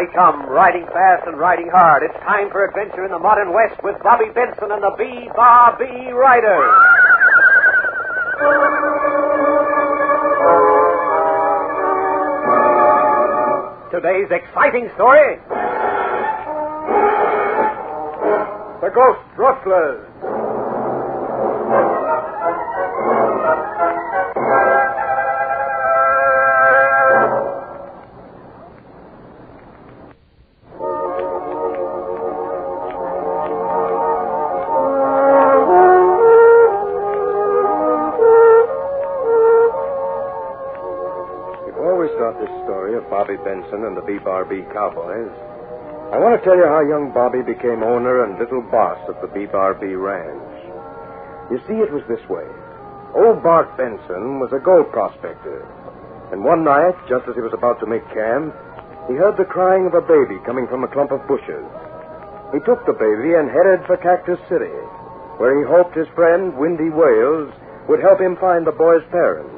they come, riding fast and riding hard. It's time for adventure in the modern West with Bobby Benson and the B-Bar-B Riders. Today's exciting story, The Ghost Rustlers. Bobby Benson and the B-Bar-B Cowboys, I want to tell you how young Bobby became owner and little boss of the B-Bar-B Ranch. You see, it was this way. Old Bart Benson was a gold prospector, and one night, just as he was about to make camp, he heard the crying of a baby coming from a clump of bushes. He took the baby and headed for Cactus City, where he hoped his friend, Windy Wales, would help him find the boy's parents.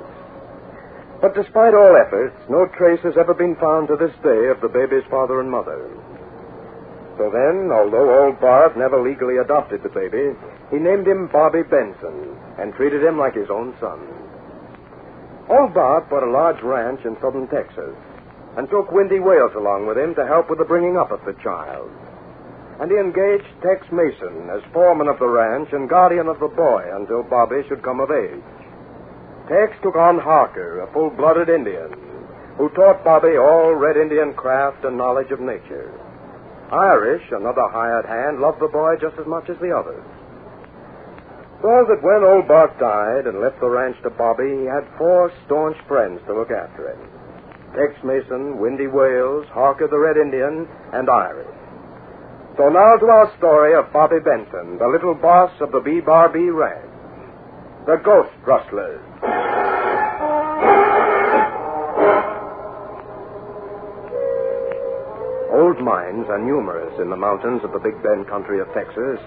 But despite all efforts, no trace has ever been found to this day of the baby's father and mother. So then, although old Bart never legally adopted the baby, he named him Bobby Benson and treated him like his own son. Old Bart bought a large ranch in southern Texas and took Windy Wales along with him to help with the bringing up of the child. And he engaged Tex Mason as foreman of the ranch and guardian of the boy until Bobby should come of age. Tex took on Harker, a full-blooded Indian, who taught Bobby all Red Indian craft and knowledge of nature. Irish, another hired hand, loved the boy just as much as the others. So that when old Bart died and left the ranch to Bobby, he had 4 staunch friends to look after him. Tex Mason, Windy Wales, Harker the Red Indian, and Irish. So now to our story of Bobby Benson, the little boss of the B-Bar-B Ranch. The Ghost Rustlers. Old mines are numerous in the mountains of the Big Bend country of Texas.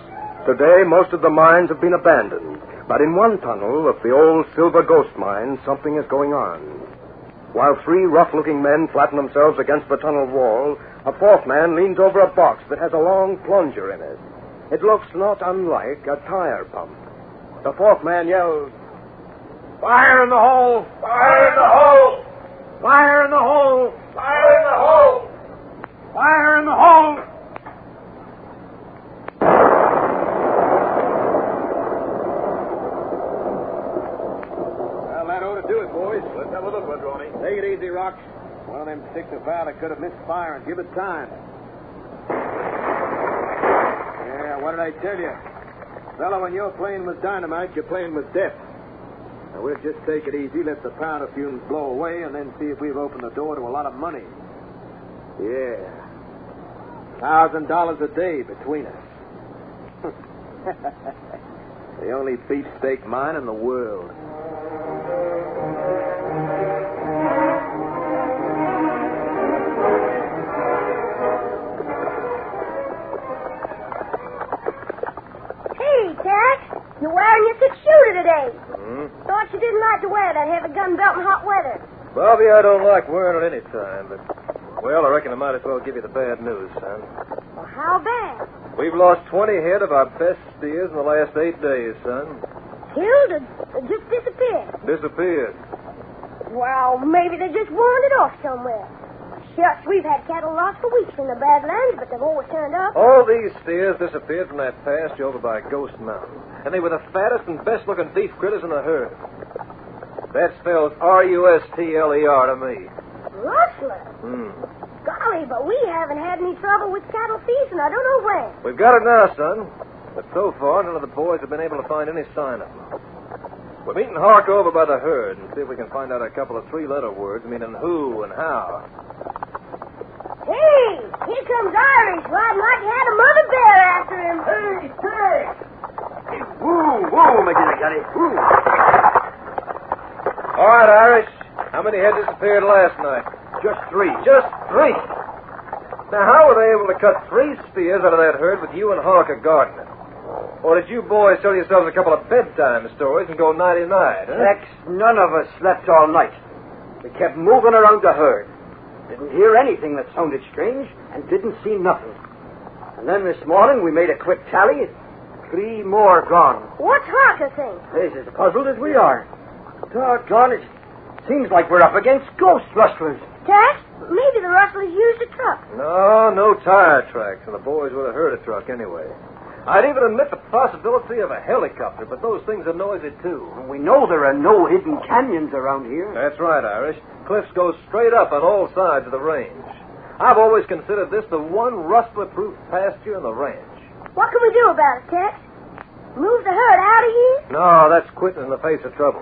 Today, most of the mines have been abandoned. But in one tunnel of the old Silver Ghost mine, something is going on. While 3 rough-looking men flatten themselves against the tunnel wall, a 4th man leans over a box that has a long plunger in it. It looks not unlike a tire pump. The 4th man yells, "Fire in the hole! Fire in the hole! Fire in the hole! Fire in the hole! Fire in the hole!" Well, that ought to do it, boys. Let's have a look, Ladroni. Take it easy, Rock. One of them sticks of valor could have missed fire and give it time. Yeah, what did I tell you? Fella, when you're playing with dynamite, you're playing with death. Now, we'll just take it easy, let the powder fumes blow away, and then see if we've opened the door to a lot of money. Yeah. $1,000 a day between us. The only beefsteak mine in the world. You're wearing your 6-shooter today. Hmm? Thought you didn't like to wear that heavy gun belt in hot weather. Bobby, I don't like wearing it any time, but, well, I reckon I might as well give you the bad news, son. Well, how bad? We've lost 20 head of our best steers in the last 8 days, son. Killed or just disappeared? Disappeared. Well, maybe they just wandered off somewhere. Shucks, we've had cattle lost for weeks in the Badlands, but they've always turned up. All these steers disappeared from that pasture over by Ghost Mountain. And they were the fattest and best-looking beef critters in the herd. That spells R-U-S-T-L-E-R to me. Rustlers? Golly, but we haven't had any trouble with cattle thieves, and I don't know when. We've got it now, son. But so far, none of the boys have been able to find any sign of them. We're meeting Harker over by the herd and see if we can find out a couple of 3-letter words meaning who and how. Hey, here comes Irish, riding like he had a mother bear after him. Hey! Whoa, McGillicuddy. Whoa. All right, Irish. How many head disappeared last night? Just 3. Just 3? Now, how were they able to cut 3 steers out of that herd with you and Harker gardening? Or did you boys tell yourselves a couple of bedtime stories and go nighty-night, huh? Tex, none of us slept all night. We kept moving around the herd. Didn't hear anything that sounded strange, and didn't see nothing. And then this morning we made a quick tally. 3 more gone. What's Harker think? He's as puzzled as we are. Doggone it. Seems like we're up against ghost rustlers. Tex, maybe the rustlers used a truck. No tire tracks, and the boys would have heard a truck anyway. I'd even admit the possibility of a helicopter, but those things are noisy, too. We know there are no hidden canyons around here. That's right, Irish. Cliffs go straight up on all sides of the range. I've always considered this the one rustler-proof pasture in the ranch. What can we do about it, Tex? Move the herd out of here? No, that's quitting in the face of trouble.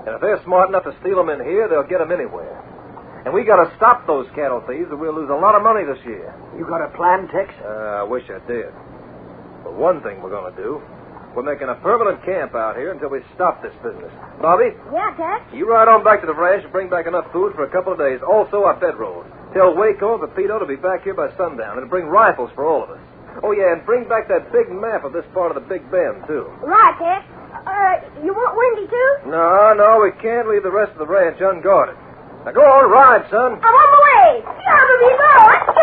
And if they're smart enough to steal them in here, they'll get them anywhere. And we got to stop those cattle thieves, or we'll lose a lot of money this year. You got a plan, Tex? I wish I did. But one thing we're going to do, we're making a permanent camp out here until we stop this business. Bobby? Yeah, Tex? You ride on back to the ranch and bring back enough food for a couple of days. Also, our bedrolls. Tell Waco and Pepito to be back here by sundown, and bring rifles for all of us. Oh, yeah, and bring back that big map of this part of the Big Bend, too. Right, Tex. You want Wendy, too? No, we can't leave the rest of the ranch unguarded. Now, go on, ride, son. I'm on my way. Yabba me go. Let's go.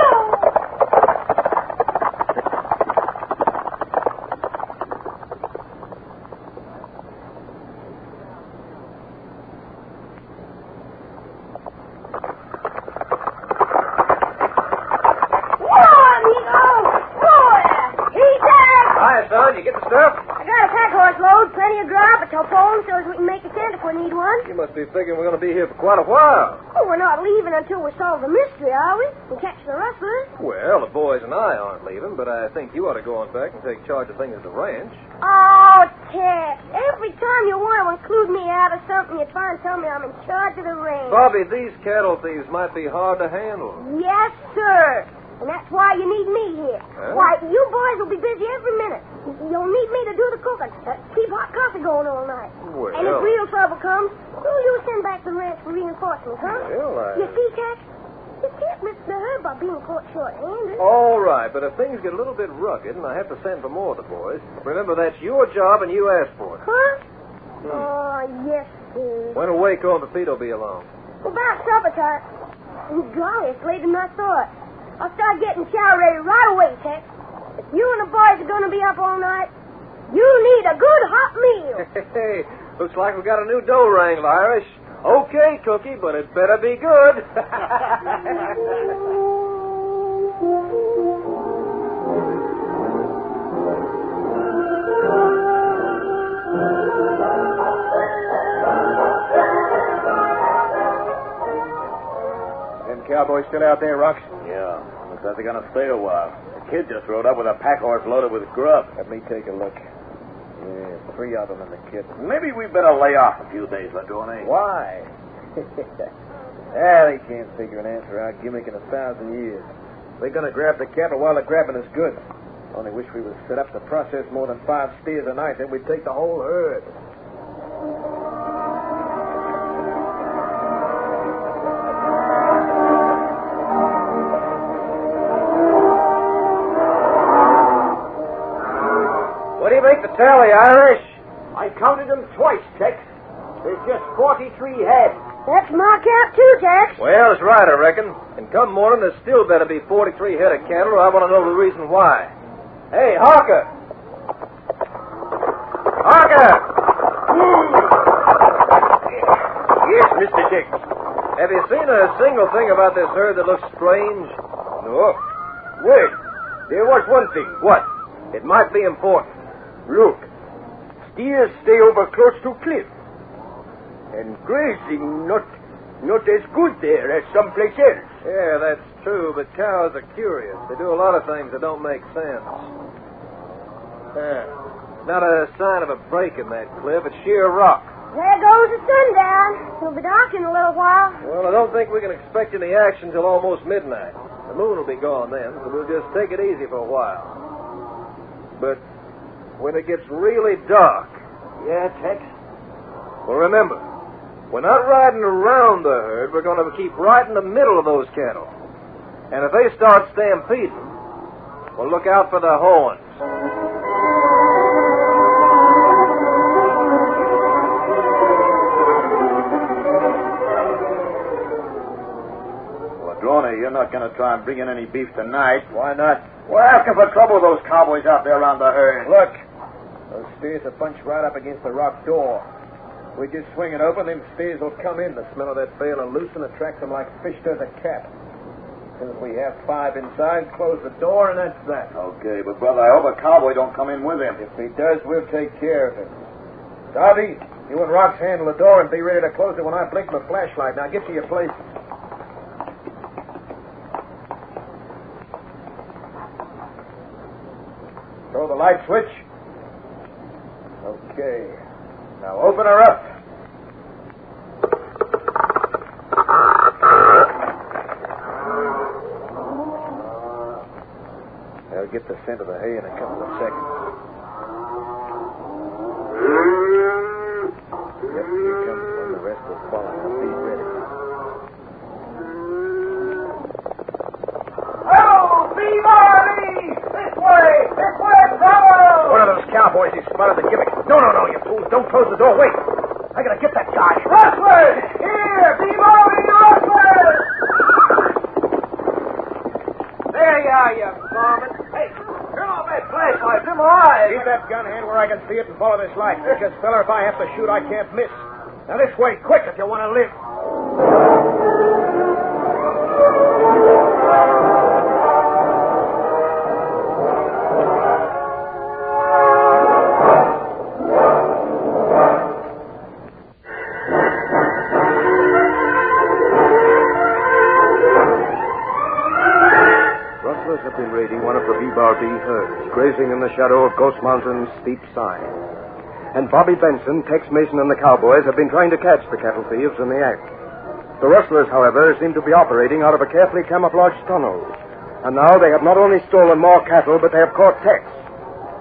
Son, you get the stuff? I got a pack horse load, plenty of grub, a topone, so as we can make a tent if we need one. You must be figuring we're going to be here for quite a while. Oh, we're not leaving until we solve the mystery, are we? And catch the rustlers. Well, the boys and I aren't leaving, but I think you ought to go on back and take charge of things at the ranch. Oh, Tex, every time you want to include me out of something, you try and tell me I'm in charge of the range. Bobby, these cattle thieves might be hard to handle. Yes, sir. And that's why you need me here. Huh? Why, you boys will be busy every minute. You'll need me to do the cooking, keep hot coffee going all night. Well. And if real trouble comes, who'll you send back to the ranch for reinforcements, huh? Well, You see, Tex, you can't miss the herd by being caught short-handed. All right, but if things get a little bit rugged and I have to send for more of the boys, remember that's your job and you asked for it. Huh? Oh, yes, sir. When will Waco and Pepito be along? About supper time. Golly, it's later than I thought. I'll start getting chow ready right away, Tex. If you and the boys are going to be up all night, you need a good hot meal. Hey, looks like we got a new dough wrangler, Irish. Okay, Cookie, but it better be good. Cowboys still out there, Rox? Yeah, looks like they're going to stay a while. The kid just rode up with a pack horse loaded with grub. Let me take a look. Yeah, 3 of them in the kit. Maybe we better lay off a few days, Ladrone. Why? They can't figure an answer out gimmicking 1,000 years. They're going to grab the cattle while the grabbing is good. Only wish we would set up to process more than 5 steers a night, then we'd take the whole herd. What do you make the tally, Irish? I counted them twice, Tex. There's just 43 head. That's my count, too, Tex. Well, that's right, I reckon. And come morning, there's still better be 43 head of cattle, or I want to know the reason why. Hey, Harker! Harker! Yes, Mr. Tex. Have you seen a single thing about this herd that looks strange? No. Wait. There was one thing. What? It might be important. Look. Steers stay over close to cliff. And grazing not as good there as someplace else. Yeah, that's true, but cows are curious. They do a lot of things that don't make sense. Not a sign of a break in that cliff. It's sheer rock. There goes the sundown. It'll be dark in a little while. Well, I don't think we can expect any action till almost midnight. The moon will be gone then, so we'll just take it easy for a while. But when it gets really dark... Yeah, Tex? Well, remember, we're not riding around the herd. We're going to keep right in the middle of those cattle. And if they start stampeding, we'll look out for the horns. money. You're not going to try and bring in any beef tonight. Why not? We're asking for trouble with those cowboys out there around the herd. Look, those steers are bunched right up against the rock door. If we just swing it open, them steers will come in. The smell of that bale will loosen, attract them like fish does a cat. As soon as we have 5 inside, close the door, and that's that. Okay, but, brother, I hope a cowboy don't come in with him. If he does, we'll take care of him. Darby, you and Rox handle the door and be ready to close it when I blink my flashlight. Now get to your place. Throw the light switch. Okay. Now open her up. I'll get the scent of the hay in a couple of seconds. Yep, here comes one. The rest will follow. Now be ready. Oh, B-Bobby! This way, fellow! One of those cowboys, he spotted the gimmick. No, you fools. Don't close the door. Wait. I gotta get that guy. Rustlers! Here, B-Bobby, Rustlers! There you are, you varmint. Hey, turn off that flashlight. Come on. Keep that gun hand where I can see it and follow this light. Because, feller, if I have to shoot, I can't miss. Now, this way, quick, if you want to live. Rustlers have been raiding one of the B-Bar B herds, grazing in the shadow of Ghost Mountain's steep side. And Bobby Benson, Tex Mason, and the cowboys have been trying to catch the cattle thieves in the act. The rustlers, however, seem to be operating out of a carefully camouflaged tunnel. And now they have not only stolen more cattle, but they have caught Tex.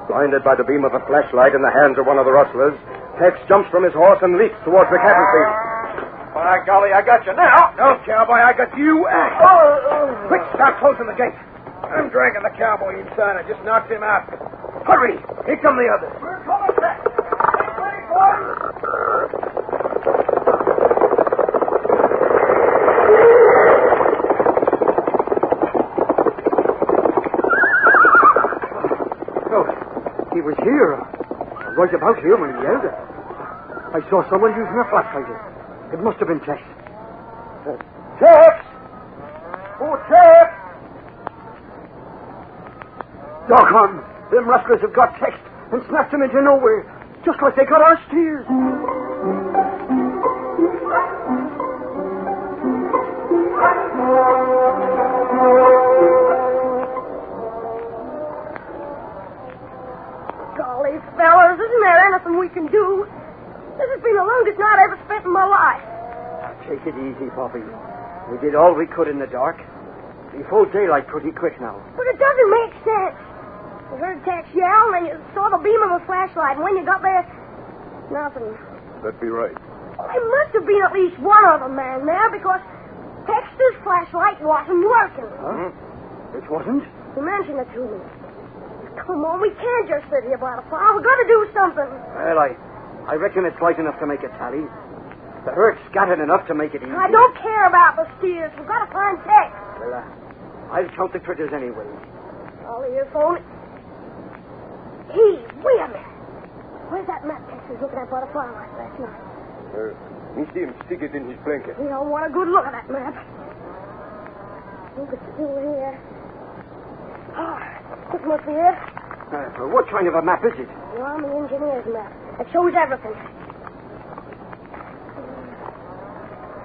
Blinded by the beam of a flashlight in the hands of one of the rustlers, Tex jumps from his horse and leaps towards the cattle thieves. By golly, I got you now. No, cowboy, I got you. Quick, start closing the gate. I'm dragging the cowboy inside. I just knocked him out. Hurry! Here come the others. We're coming back. Get ready, boys. Oh, he was here. Right about here when he yelled it. I saw someone using a flashlight. It must have been Tex. Tex! Oh, Tex! Doggone! Them rustlers have got Tex and snapped him into nowhere, just like they got our steers. Golly, fellas, isn't there anything we can do? This has been the longest night I ever spent in my life. Now, take it easy, Bobby. We did all we could in the dark. Before daylight pretty quick now. But it doesn't make sense. You heard Tex yell, and you saw the beam of a flashlight, and when you got there, nothing. That'd be right. Well, there must have been at least one other man there, because Tex's flashlight wasn't working. Huh? It wasn't? He mentioned it to me. Come on, we can't just sit here by the fire. We've got to do something. Well, I reckon it's light enough to make a tally. The herd's scattered enough to make it easy. I don't care about the steers. We've got to find Tex. Well, I'll count the critters anyway. All the earphone. Hey, wait a minute. Where's that map Tex was looking at by the firelight last night? Me see him stick it in his blanket. We don't want a good look at that map. Look, it's still here. Oh, this must be it. What kind of a map is it? The Army Engineer's map. It shows everything.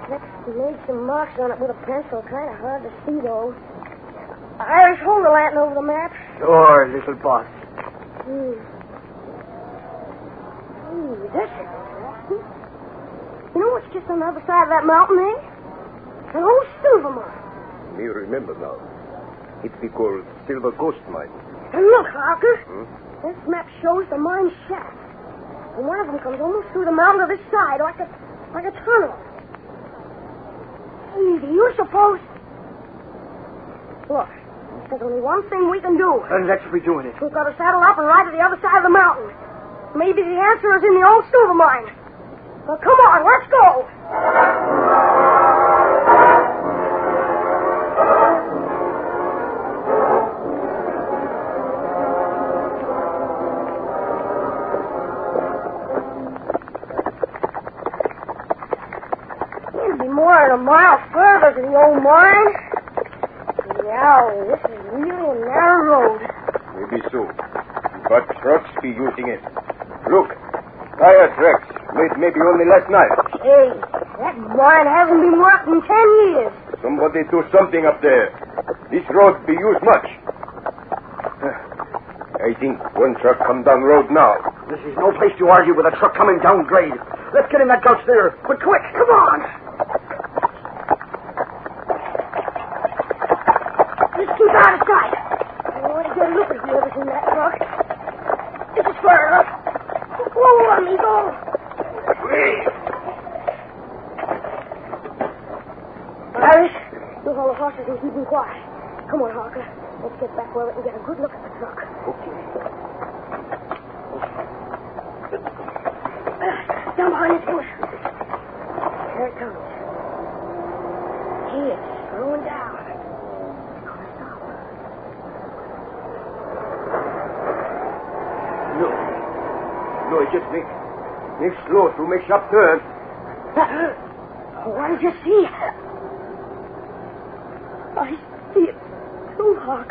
Tex made some marks on it with a pencil. Kind of hard to see, though. Irish, hold the lantern over the map. Sure, little boss. This is interesting. You know what's just on the other side of that mountain there? An old silver mine. Me remember now. It be called Silver Ghost Mine. And look, Harker. This map shows the mine shaft. And one of them comes almost through the mountain to this side, like a tunnel. Hey, do you suppose... Look, there's only one thing we can do. And let's be doing it. We've got to saddle up and ride to the other side of the mountain. Maybe the answer is in the old silver mine. Well, come on, let's go. mile further to the old mine. Yeah, this is really a narrow road. Maybe so. But trucks be using it. Look, tire tracks made maybe only last night. Hey, that mine hasn't been worked in 10 years. Somebody do something up there. This road be used much. I think one truck come down road now. This is no place to argue with a truck coming down grade. Let's get in that gulch there. But quick, come on. Just keep out of sight. I want to get a look at whoever's in that truck. This is far enough. Whoa, amigo. Irish, you hold the horses and keep them quiet. Come on, Harker. Let's get back where we can get a good look at the truck. Okay. Down behind this bush. Here it comes. Here, it's slowing down. It's going to stop. No, it just makes slow to make sharp turn. What did you see? I see it too, Hawk.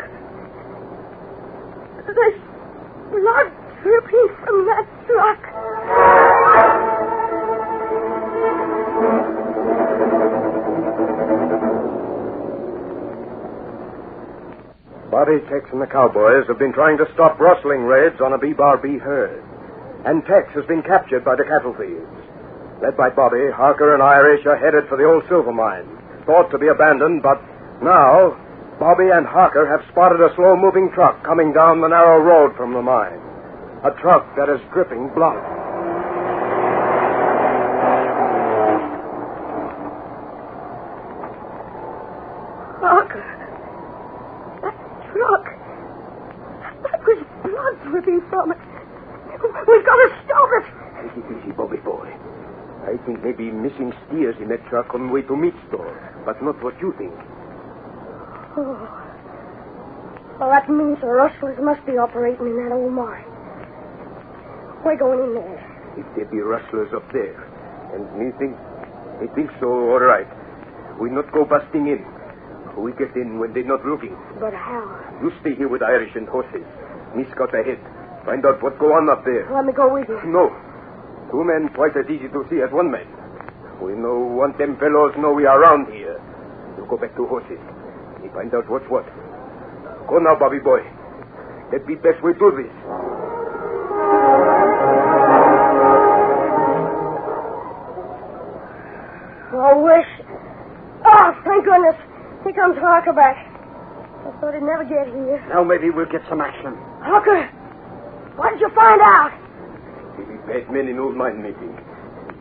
There's blood dripping from that truck. Bobby, Tex, and the cowboys have been trying to stop rustling raids on a B-Bar-B herd. And Tex has been captured by the cattle thieves. Led by Bobby, Harker and Irish are headed for the old silver mine, thought to be abandoned, but now Bobby and Harker have spotted a slow-moving truck coming down the narrow road from the mine. A truck that is dripping blood. Harker, that truck, that was blood dripping from it. We've got to stop it. Take it easy, Bobby boy. I think maybe missing steers in that truck on the way to meat store, but not what you think. Oh. Well, that means the Rustlers must be operating in that old mine. We're going in there. If there be rustlers up there, and me think so, all right. We not go busting in. We get in when they're not looking. But how? You stay here with Irish and horses. Me scout ahead. Find out what go on up there. Let me go with you. No. 2 men twice as easy to see as 1 man. We no want them fellows know we are around here. You go back to horses. We find out what's what. Go now, Bobby boy. That be best we do this. Oh, wish. Oh, thank goodness. Here comes Harker back. I thought he'd never get here. Now maybe we'll get some action. Harker, what did you find out? They be bad men in old mine making.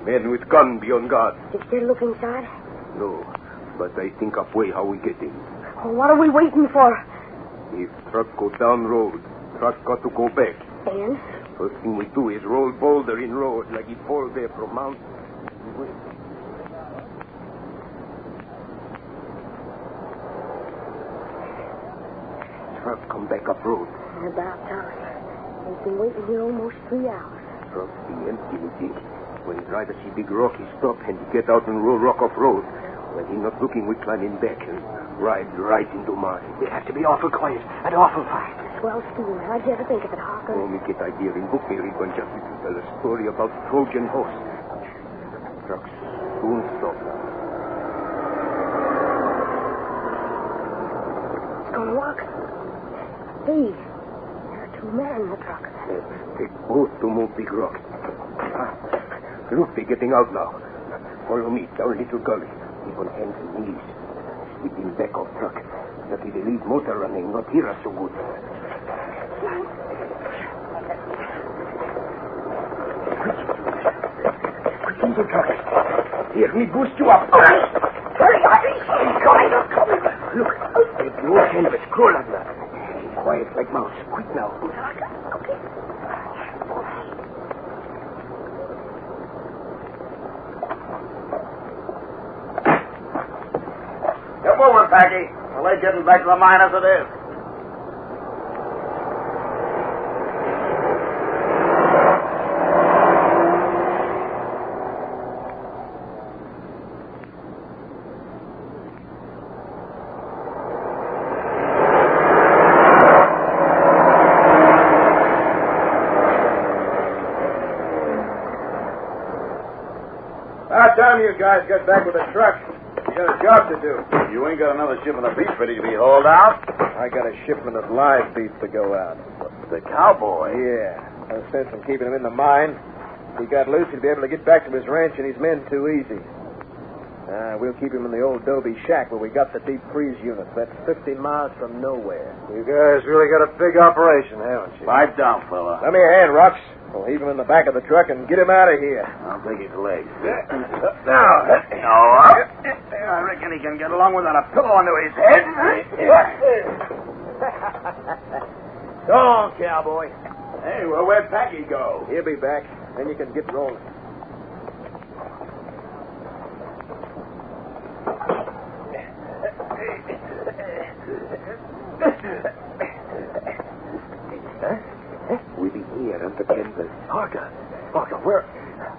Men with gun be on guard. Did you look inside? No, but I think of way how we get in. Oh, what are we waiting for? If truck go down road, truck got to go back. And? First thing we do is roll boulder in road like he fall there from mountain. Truck come back up road. About time. We've been waiting here almost 3 hours. Truck be empty, we think. When driver see big rock, he stop and he get out and roll rock off road. When he not looking, we climb in back and ride right into mine. We have to be awful quiet and awful fast. Swell steam. How'd you ever think of it, Harker? Oh, me get idea in book me read one just to tell a story about Trojan horse. Truck soon stop. It's gonna work. Hey, there are 2 men in the truck. Take both to move big rock. Look, they're getting out now. Follow me down little gully. Keep on hands and knees. Sleeping back of truck. That if they leave motor running, not hear us so good. Quick into truck. Here, me boost you up. Hurry, Irish! He's coming. Look, there's no canvas. Crawl under. Quiet like mouse. Quick now. Okay. Come over, Packy. Well, they're getting back to the mine as it is. time you guys get back with the truck. You got a job to do. You ain't got another shipment of beef ready to be hauled out? I got a shipment of live beef to go out. The cowboy? Yeah. No sense in keeping him in the mine. If he got loose, he'd be able to get back to his ranch and his men too easy. We'll keep him in the old Dobie shack where we got the deep freeze units. That's 50 miles from nowhere. You guys really got a big operation, haven't you? Pipe down, fella. Lend me a hand, Rox. We'll heave him in the back of the truck and get him out of here. I'll take his legs. Now. I reckon he can get along without a pillow under his head. Go on, cowboy. Hey, well, where'd Packy go? He'll be back. Then you can get rolling. We be here under Kansas. Parker, where?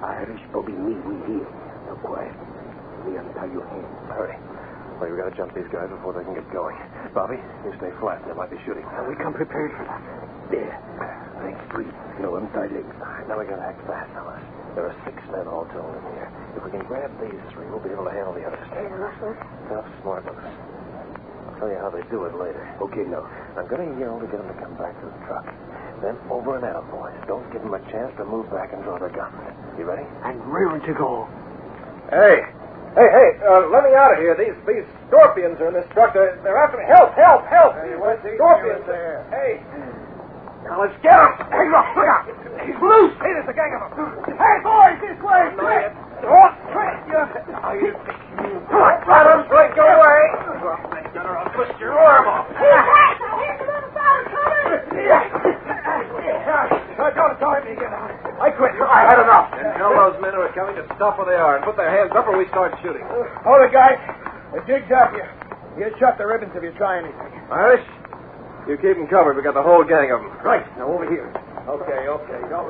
Irish Bobby me, we here. Now, quiet. We untie your hands. Hurry. Well, we gotta jump these guys before they can get going. Bobby, you stay flat. They might be shooting. We come prepared for that. There. Legs free. No untie legs. Now we gotta act fast, fellas. There are 6 men all told in here. If we can grab these 3, we'll be able to handle the others. Hey, Rustlers. Tough, smart ones. I'll tell you how they do it later. Okay, now. I'm gonna yell to get them to come back to the truck. Then over and out, boys. Don't give them a chance to move back and draw their guns. You ready? And rearing to go. Hey, let me out of here. These scorpions are in this truck. They're after me. Help! Hey, what's he Scorpions doing there? Hey. Now let's get him. Hey, look out. He's loose. Hey, there's a gang of them. Hey, boys, this way. Quick. Oh, quick. Let them quick, go away. I'll twist your arm off. Here's another fellow coming. Don't tell me again. I quit. I had enough. And tell those men who are coming to stop where they are and put their hands up or we start shooting. Hold it, guys. The jig's up. You shut the ribbons if you try anything. Irish, you keep them covered. We got the whole gang of them. Right. Now over here. Okay.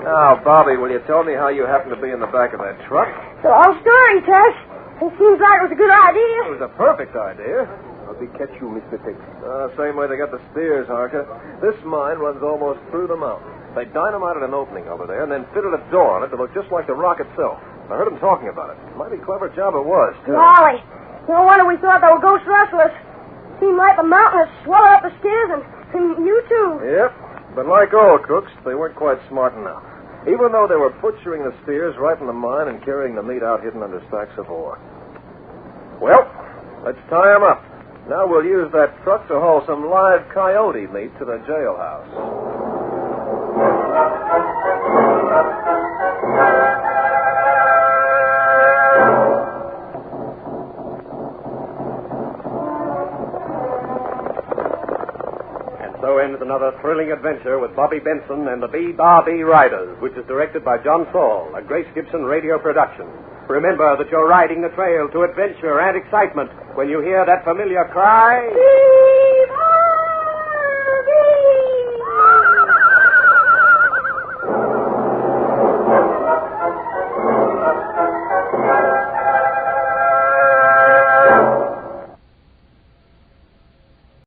Now, Bobby, will you tell me how you happened to be in the back of that truck? It's a long story, Tush. It seems like it was a good idea. It was a perfect idea. How'd they catch you, Mr. Tiggs? Same way they got the steers, Harker. This mine runs almost through the mountain. They dynamited an opening over there and then fitted a door on it to look just like the rock itself. I heard them talking about it. Mighty clever job it was, too. Golly. No wonder we thought they were ghost rustlers. Seemed like the mountain had swallowed up the steers and you too. Yep. But like all crooks, they weren't quite smart enough. Even though they were butchering the steers right from the mine and carrying the meat out hidden under stacks of ore. Well, let's tie them up. Now we'll use that truck to haul some live coyote meat to the jailhouse. So ends another thrilling adventure with Bobby Benson and the B-Bar-B Riders, which is directed by John Saul, a Grace Gibson radio production. Remember that you're riding the trail to adventure and excitement when you hear that familiar cry...